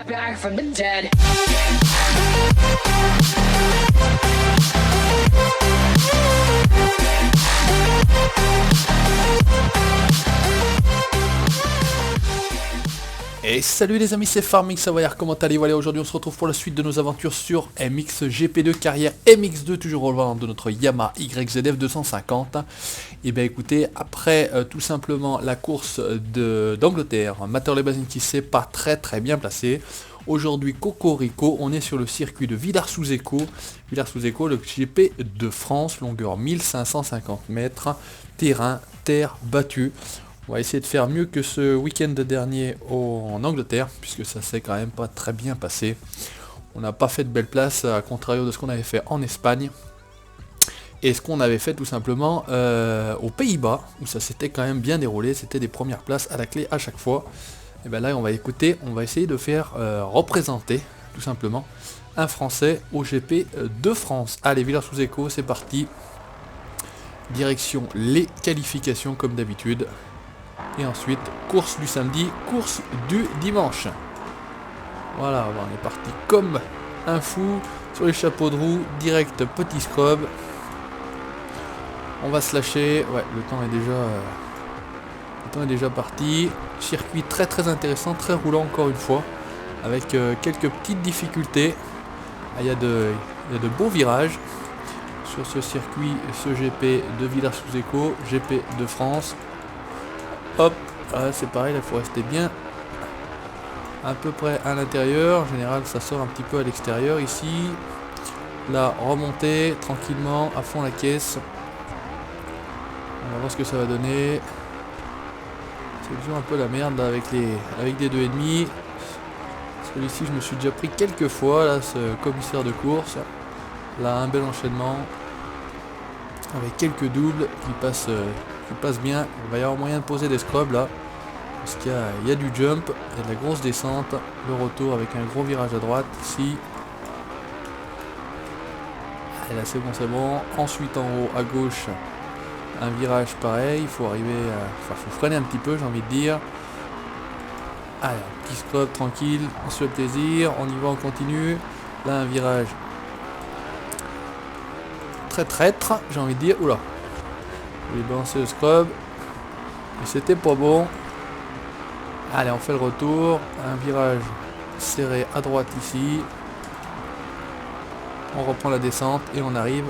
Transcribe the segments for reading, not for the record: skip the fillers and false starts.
Back from the dead. Et salut les amis, c'est Farming Savoyard, comment allez-vous? Voilà, aujourd'hui on se retrouve pour la suite de nos aventures sur MX GP2 carrière MX2, toujours au volant de notre Yamaha YZF 250. Et bien écoutez, après tout simplement la course d'Angleterre, Matterley-Basin qui s'est pas très bien placé, aujourd'hui Cocorico, on est sur le circuit de Villars-sous-Écault, le GP de France, longueur 1550 mètres, terrain, terre battue. On va essayer de faire mieux que ce week-end dernier en Angleterre, puisque ça s'est quand même pas très bien passé. On n'a pas fait de belle place, à contrario de ce qu'on avait fait en Espagne. Et ce qu'on avait fait tout simplement aux Pays-Bas, où ça s'était quand même bien déroulé, c'était des premières places à la clé à chaque fois. Et bien là on va essayer de faire représenter tout simplement un Français au GP de France. Allez, Villars-sous-Écault, c'est parti. Direction les qualifications comme d'habitude. Et ensuite, course du samedi, course du dimanche. Voilà, on est parti comme un fou sur les chapeaux de roue, direct petit scrub. On va se lâcher. Ouais, le temps est déjà parti. Circuit très intéressant, très roulant encore une fois, avec quelques petites difficultés. Il y a de beaux virages sur ce circuit, ce GP de Villars-sous-Écault, GP de France. Hop, c'est pareil, il faut rester bien à peu près à l'intérieur. En général, ça sort un petit peu à l'extérieur ici. Là, remonter tranquillement, à fond la caisse. On va voir ce que ça va donner. C'est toujours un peu la merde là, avec des 2,5. Celui-ci, je me suis déjà pris quelques fois, là, ce commissaire de course. Là, un bel enchaînement. Avec quelques doubles qui passent bien. Il va y avoir moyen de poser des scrubs là, parce qu'il y a du jump, il y a de la grosse descente, le retour avec un gros virage à droite ici. Et là c'est bon. Ensuite en haut à gauche, un virage pareil, il faut arriver, faut freiner un petit peu, j'ai envie de dire. Allez, un petit scrub tranquille, on se fait plaisir, on y va, on continue. Là un virage très traître, j'ai envie de dire. Oula, je vais balancer le scrub et c'était pas bon. Allez, on fait le retour, un virage serré à droite ici, on reprend la descente et on arrive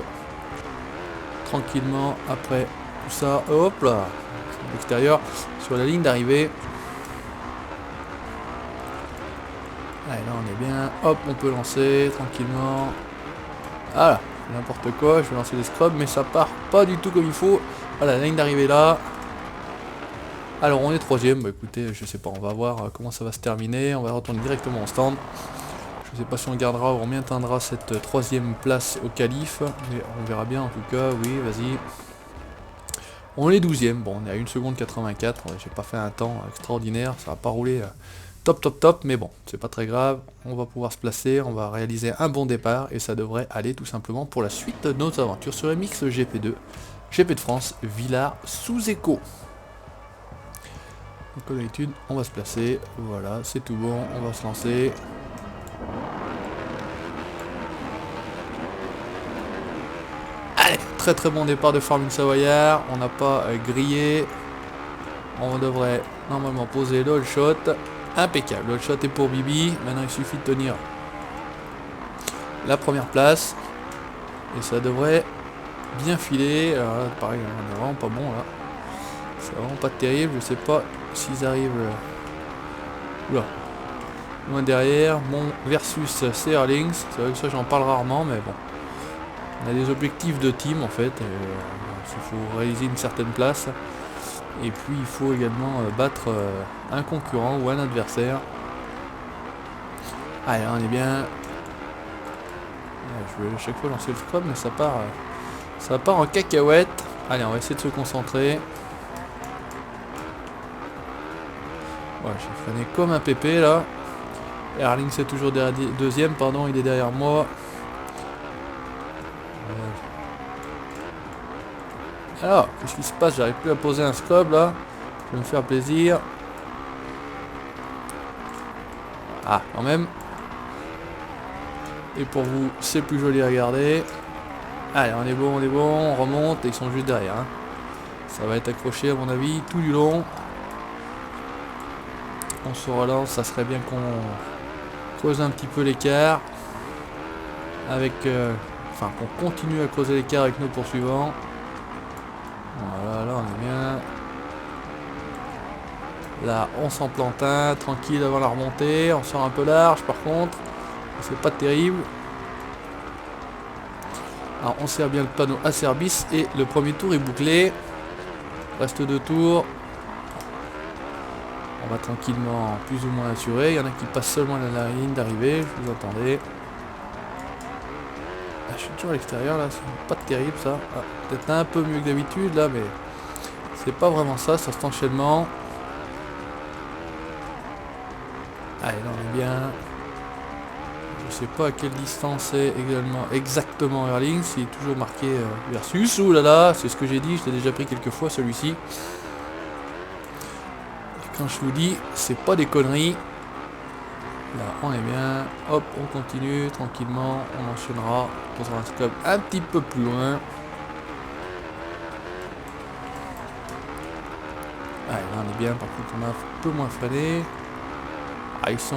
tranquillement après tout ça. Hop là, à l'extérieur, sur la ligne d'arrivée. Allez, là on est bien, hop, on peut lancer tranquillement. Voilà, n'importe quoi, je vais lancer des scrubs mais ça part pas du tout comme il faut. Voilà, la ligne d'arrivée là. Alors on est troisième, bah écoutez, je sais pas, on va voir comment ça va se terminer, on va retourner directement au stand. Je sais pas si on gardera ou on maintiendra cette troisième place au qualif, mais on verra bien en tout cas, oui, vas-y. On est 12ème, bon on est à 1 seconde 84, j'ai pas fait un temps extraordinaire, ça va pas rouler top, mais bon, c'est pas très grave, on va pouvoir se placer, on va réaliser un bon départ et ça devrait aller tout simplement pour la suite de nos aventures sur MX GP2, GP de France, Villars-sous-Écault. Donc comme d'habitude, on va se placer, voilà, c'est tout bon, on va se lancer. Allez, très bon départ de Farming Savoyard, on n'a pas grillé. On devrait normalement poser le all shot, impeccable, le all shot est pour Bibi, maintenant il suffit de tenir la première place. Et ça devrait bien filer, alors là pareil, on est vraiment pas bon là. C'est vraiment pas terrible, je sais pas s'ils arrivent loin derrière. Mon versus Searlings, c'est vrai que ça j'en parle rarement, mais bon, on a des objectifs de team en fait, il faut réaliser une certaine place et puis il faut également battre un concurrent ou un adversaire. Allez, on est bien. Je vais à chaque fois lancer le scrum mais ça part en cacahuète. Allez, on va essayer de se concentrer. Voilà, j'ai freiné comme un pépé là. Erling c'est toujours deuxième, pardon, il est derrière moi. Alors, qu'est-ce qui se passe? J'arrive plus à poser un scope là. Je vais me faire plaisir. Ah, quand même. Et pour vous, c'est plus joli à regarder. Allez, on est bon, on remonte. Et ils sont juste derrière. Hein. Ça va être accroché à mon avis tout du long. On se relance, ça serait bien qu'on creuse un petit peu l'écart. Avec... enfin, qu'on continue à creuser l'écart avec nos poursuivants. Voilà, là on est bien. Là, on s'en plante un, tranquille avant la remontée. On sort un peu large par contre. C'est pas terrible. Alors on sert bien le panneau à service et le premier tour est bouclé. Reste 2 tours. On va tranquillement plus ou moins assurer. Il y en a qui passent seulement la ligne d'arrivée, je vous entendais. Ah, je suis toujours à l'extérieur là, c'est pas terrible ça. Ah, peut-être un peu mieux que d'habitude là, mais c'est pas vraiment ça, cet enchaînement. Allez, là on est bien. Je sais pas à quelle distance c'est exactement Erling, s'il est toujours marqué versus. Ouh là là, c'est ce que j'ai dit, je l'ai déjà pris quelques fois celui-ci. Et quand je vous dis, c'est pas des conneries. Là on est bien, hop on continue tranquillement, on enchaînera, on posera un scope un petit peu plus loin. Allez là on est bien, par contre on a un peu moins freiné. Ah ils sont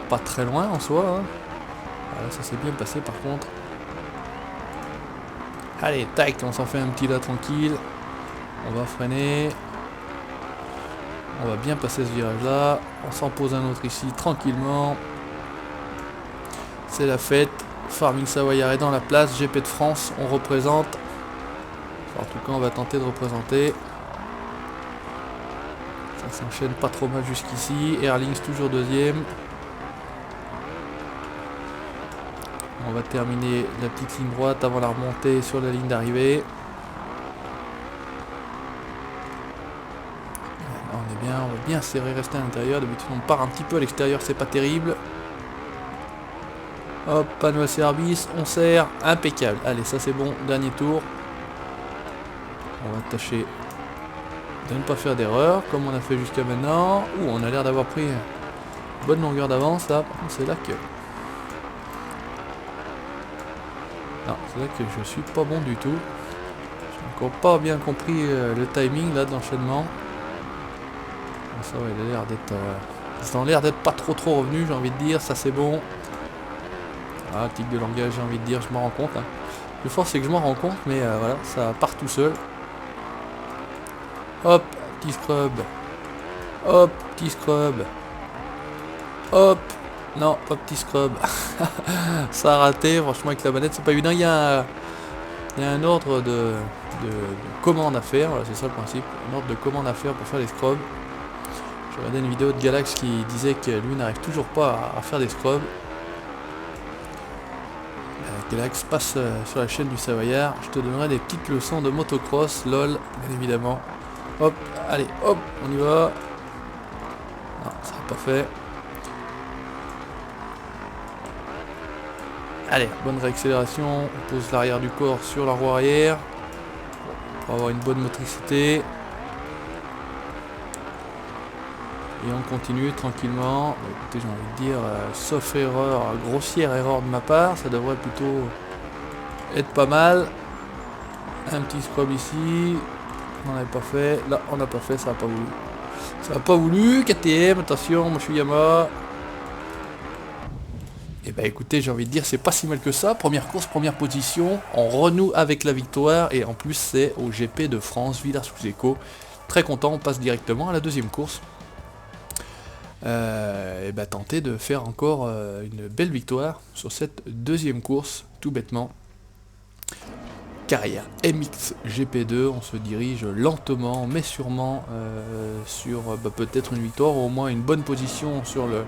pas très loin en soi. Hein. Voilà, ça s'est bien passé par contre. Allez, tac, on s'en fait un petit là tranquille. On va freiner. On va bien passer ce virage là. On s'en pose un autre ici tranquillement. C'est la fête. Farming Savoyard est dans la place. GP de France, on représente. En tout cas, on va tenter de représenter. Ça s'enchaîne pas trop mal jusqu'ici. Erlings toujours deuxième. On va terminer la petite ligne droite avant la remontée sur la ligne d'arrivée. On est bien, on va bien serrer, rester à l'intérieur. D'habitude on part un petit peu à l'extérieur, c'est pas terrible. Hop, panneau à service, on serre, impeccable. Allez, ça c'est bon, dernier tour. On va tâcher de ne pas faire d'erreur, comme on a fait jusqu'à maintenant. Ouh, on a l'air d'avoir pris une bonne longueur d'avance là. Par contre, c'est là que... Non, c'est là que je suis pas bon du tout. J'ai encore pas bien compris le timing là d'enchaînement. Ça ouais, il a l'air d'être... ils ont l'air d'être pas trop revenu, j'ai envie de dire, ça c'est bon. Ah, tic de langage, j'ai envie de dire, je m'en rends compte. Hein. Le fort c'est que je m'en rends compte, mais voilà, ça part tout seul. Hop, petit scrub. Hop, petit scrub. Hop. Non, pas petit scrub. Ça a raté, franchement avec la manette c'est pas évident. Il y a un ordre de commande à faire, voilà, c'est ça le principe. Un ordre de commande à faire pour faire les scrubs. Je regardais une vidéo de Galax qui disait que lui n'arrive toujours pas à faire des scrubs. Galax passe sur la chaîne du Savoyard. Je te donnerai des petites leçons de motocross, lol, bien évidemment. Hop, allez, hop, on y va. Non, ça n'a pas fait. Allez, bonne réaccélération. On pose l'arrière du corps sur la roue arrière pour avoir une bonne motricité. Et on continue tranquillement. Écoutez, j'ai envie de dire, sauf erreur, grossière erreur de ma part, ça devrait plutôt être pas mal. Un petit scrub ici. On n'avait pas fait. Là, on n'a pas fait, ça n'a pas voulu. Ça n'a pas voulu. KTM, attention, moi je suis Yamaha. Et bah écoutez, j'ai envie de dire, c'est pas si mal que ça. Première course, première position. On renoue avec la victoire. Et en plus, c'est au GP de France, Villars-sous-Écot. Très content, on passe directement à la deuxième course. Et bah tenter de faire encore une belle victoire sur cette deuxième course, tout bêtement. Carrière MX GP2, on se dirige lentement mais sûrement sur peut-être une victoire ou au moins une bonne position sur le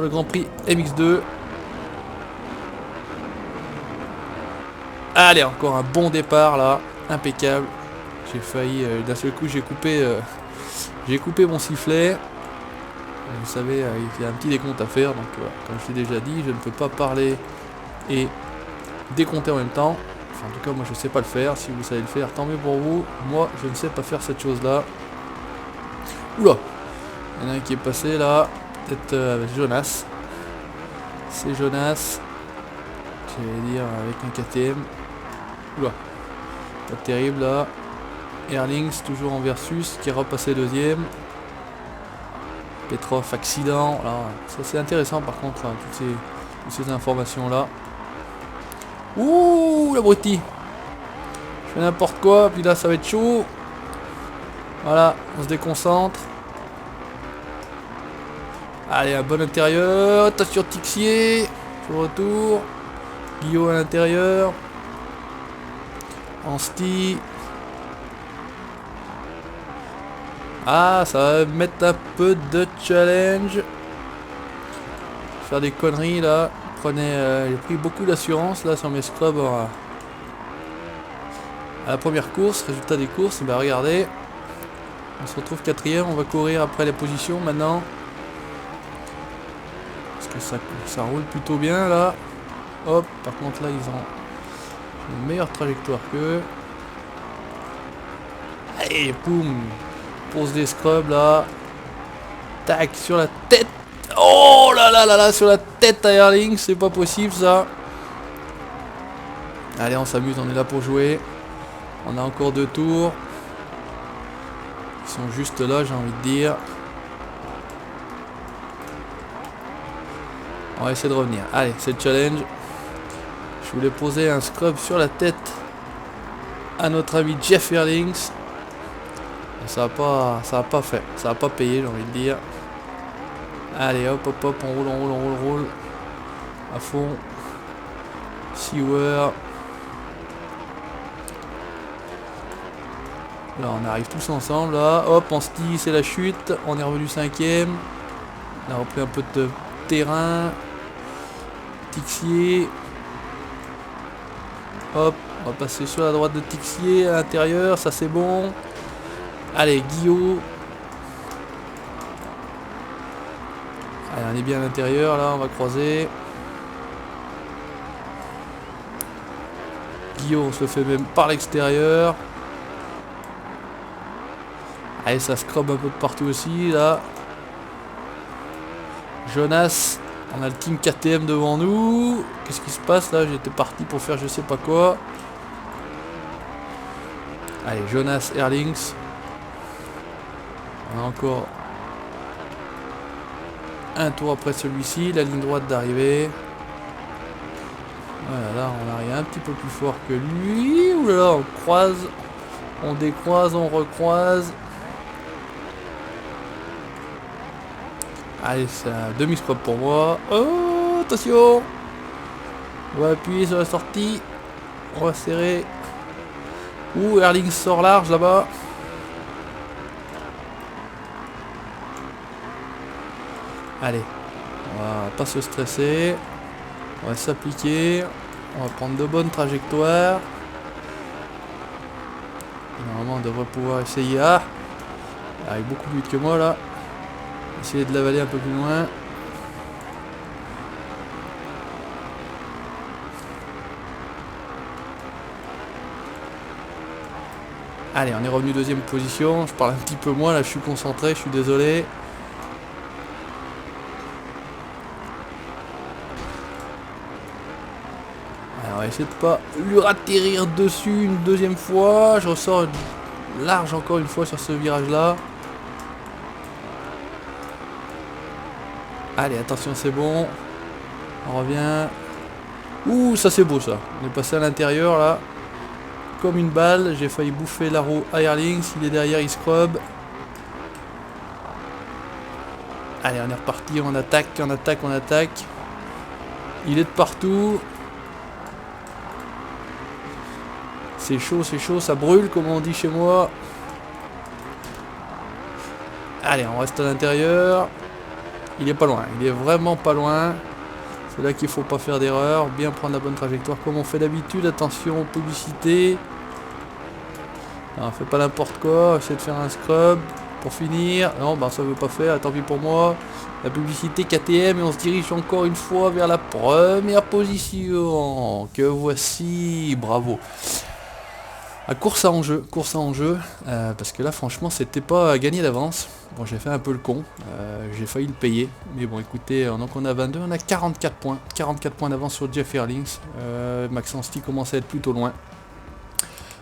Grand Prix MX2. Allez, encore un bon départ là, impeccable. J'ai failli, d'un seul coup j'ai coupé mon sifflet. Vous savez, il y a un petit décompte à faire, donc comme je l'ai déjà dit, je ne peux pas parler et décompter en même temps. Enfin, en tout cas, moi je ne sais pas le faire. Si vous savez le faire, tant mieux pour vous. Moi, je ne sais pas faire cette chose-là. Oula, il y en a un qui est passé là. peut-être Jonas. C'est Jonas. J'allais dire avec un KTM. Oula. Pas terrible là. Erlings toujours en versus qui est repassé deuxième. Petrov accident. Là, ça c'est intéressant par contre, hein, toutes ces informations là. Ouh l'abruti. Je fais n'importe quoi, puis là ça va être chaud. Voilà, on se déconcentre. Allez, un bon intérieur. Attention Tixier. Sur le retour. Guillaume à l'intérieur. Ansti. Ah, ça va mettre un peu de challenge. Faire des conneries là. J'ai pris beaucoup d'assurance là sur mes scrubs à la première course. Résultat des courses, bah regardez. On se retrouve quatrième, on va courir après les positions maintenant. Parce que ça roule plutôt bien là. Hop, par contre là ils ont une meilleure trajectoire qu'eux. Allez, poum. Pose des scrubs là. Tac, sur la tête. Oh là là là là, sur la tête à Erling, c'est pas possible ça. Allez, on s'amuse, on est là pour jouer. On a encore 2 tours. Ils sont juste là, j'ai envie de dire. On va essayer de revenir. Allez, c'est le challenge. Je voulais poser un scrub sur la tête à notre ami Jeff Erlings. Ça a pas fait. Ça a pas payé, j'ai envie de dire. Allez, hop, hop, hop, on roule. À fond. Sewer. Là, on arrive tous ensemble, là. Hop, on se dit, c'est la chute. On est revenu 5ème. On a repris un peu de terrain. Tixier. Hop, on va passer sur la droite de Tixier, à l'intérieur, ça c'est bon. Allez, Guillaume. Allez, on est bien à l'intérieur, là, on va croiser. Guillaume, on se le fait même par l'extérieur. Allez, ça scrub un peu de partout aussi, là. Jonas, on a le team KTM devant nous. Qu'est-ce qui se passe là? J'étais parti pour faire je sais pas quoi. Allez, Jonas, Erlings. On a encore un tour après celui-ci, la ligne droite d'arrivée. Voilà, là on arrive un petit peu plus fort que lui. Ouh là là, on croise, on décroise, on recroise. Allez, c'est un demi-scrub pour moi. Oh, attention! On va appuyer sur la sortie. On va serrer. Ouh, Erling sort large là-bas. Allez, on va pas se stresser. On va s'appliquer. On va prendre de bonnes trajectoires. Normalement, on devrait pouvoir essayer. Ah! Il arrive beaucoup plus vite que moi là. Essayer de l'avaler un peu plus loin. Allez, on est revenu deuxième position. Je parle un petit peu moins là, je suis concentré, je suis désolé. Alors, on va essayer de pas lui atterrir dessus une deuxième fois. Je ressors large encore une fois sur ce virage là. Allez, attention, c'est bon. On revient. Ouh, ça c'est beau ça. On est passé à l'intérieur là. Comme une balle. J'ai failli bouffer la roue à Erlings. Il est derrière, il scrub. Allez, on est reparti. On attaque, on attaque, on attaque. Il est de partout. C'est chaud, ça brûle comme on dit chez moi. Allez, on reste à l'intérieur. Il est pas loin, il est vraiment pas loin. C'est là qu'il faut pas faire d'erreur, bien prendre la bonne trajectoire comme on fait d'habitude. Attention aux publicités. Non, on fait pas n'importe quoi, essayer de faire un scrub pour finir. Non, bah ça veut pas faire, tant pis pour moi. La publicité KTM et on se dirige encore une fois vers la première position. Que voici, bravo. Course à enjeu, parce que là franchement c'était pas gagné d'avance. Bon, j'ai fait un peu le con, j'ai failli le payer, mais bon écoutez, donc on a 22, on a 44 points, 44 points d'avance sur Jeff Erlings, Maxence T commence à être plutôt loin.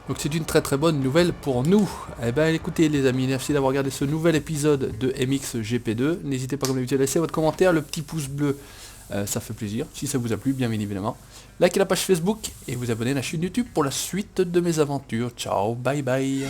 Donc c'est une très très bonne nouvelle pour nous. Eh ben écoutez les amis, merci d'avoir regardé ce nouvel épisode de MXGP2. N'hésitez pas comme d'habitude à laisser votre commentaire, le petit pouce bleu, ça fait plaisir, si ça vous a plu bien évidemment. Likez la page Facebook et vous abonnez à la chaîne YouTube pour la suite de mes aventures. Ciao, bye bye.